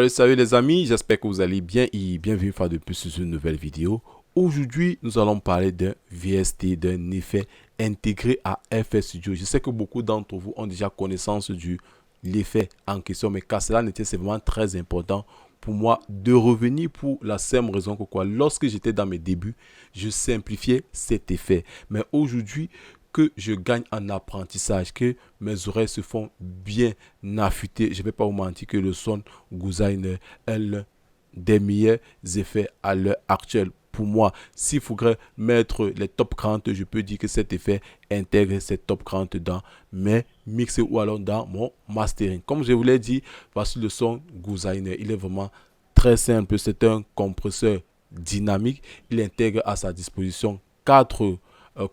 Salut les amis, j'espère que vous allez bien et bienvenue une fois de plus sur une nouvelle vidéo. Aujourd'hui, nous allons parler d'un VST, d'un effet intégré à FL Studio. Je sais que beaucoup d'entre vous ont déjà connaissance de l'effet en question, mais car cela n'était, c'est vraiment très important pour moi de revenir pour la simple raison que lorsque j'étais dans mes débuts, je simplifiais cet effet. Mais aujourd'hui, que je gagne en apprentissage, que mes oreilles se font bien affûter. Je ne vais pas vous mentir que le son Guzainer est l'un des meilleurs effets à l'heure actuelle. Pour moi, s'il faudrait mettre les top 40, je peux dire que cet effet intègre ces top 40 dans mes mix ou alors dans mon mastering. Comme je vous l'ai dit, voici le son Guzainer. Il est vraiment très simple. C'est un compresseur dynamique. Il intègre à sa disposition 4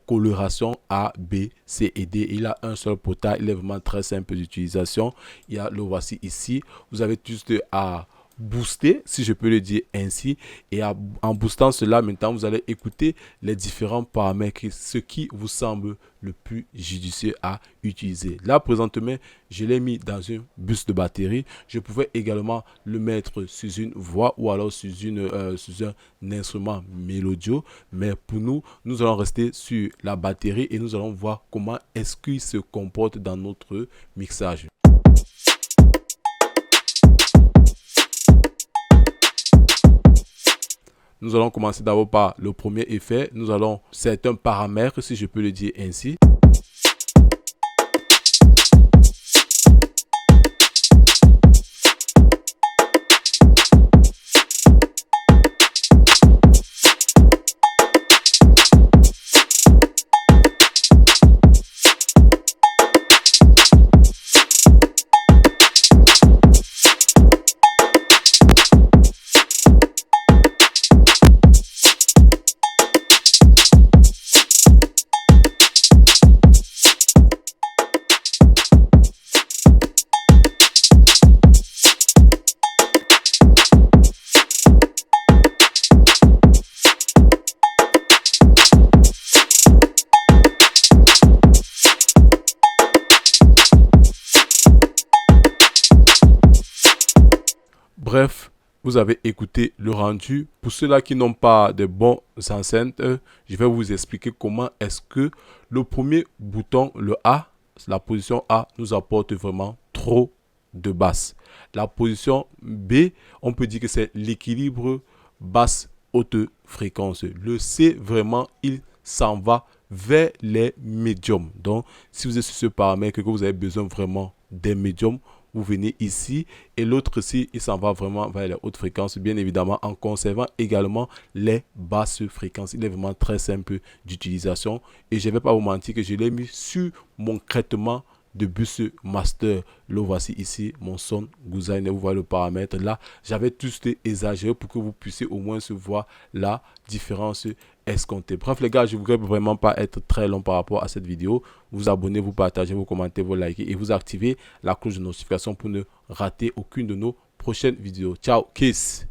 coloration A, B, C et D. Il a un seul potard. Il est vraiment très simple d'utilisation. Le voici ici. Vous avez juste à booster, si je peux le dire ainsi, et en boostant cela, maintenant vous allez écouter les différents paramètres, ce qui vous semble le plus judicieux à utiliser. Là présentement, je l'ai mis dans une bus de batterie. Je pouvais également le mettre sur une voix ou alors sur un instrument mélodieux, mais pour nous allons rester sur la batterie et nous allons voir comment est-ce qu'il se comporte dans notre mixage. Nous allons commencer d'abord par le premier effet. C'est un paramètre, si je peux le dire ainsi. Bref, vous avez écouté le rendu. Pour ceux-là qui n'ont pas de bons enceintes, je vais vous expliquer comment est-ce que le premier bouton, le A, la position A, nous apporte vraiment trop de basse. La position B, on peut dire que c'est l'équilibre basse-haute fréquence. Le C, vraiment, il s'en va vers les médiums. Donc, si vous êtes sur ce paramètre que vous avez besoin vraiment des médiums, vous venez ici et l'autre ici, il s'en va vraiment vers les hautes fréquences, bien évidemment en conservant également les basses fréquences. Il est vraiment très simple d'utilisation et je ne vais pas vous mentir que je l'ai mis sur mon traitement de bus master. Le voici ici, mon son Guzainer. Vous voyez le paramètre là. J'avais juste exagéré pour que vous puissiez au moins se voir la différence escomptée. Bref les gars, je ne voudrais vraiment pas être très long par rapport à cette vidéo. Vous abonnez, vous partagez, vous commentez, vous likez et vous activez la cloche de notification pour ne rater aucune de nos prochaines vidéos. Ciao, kiss.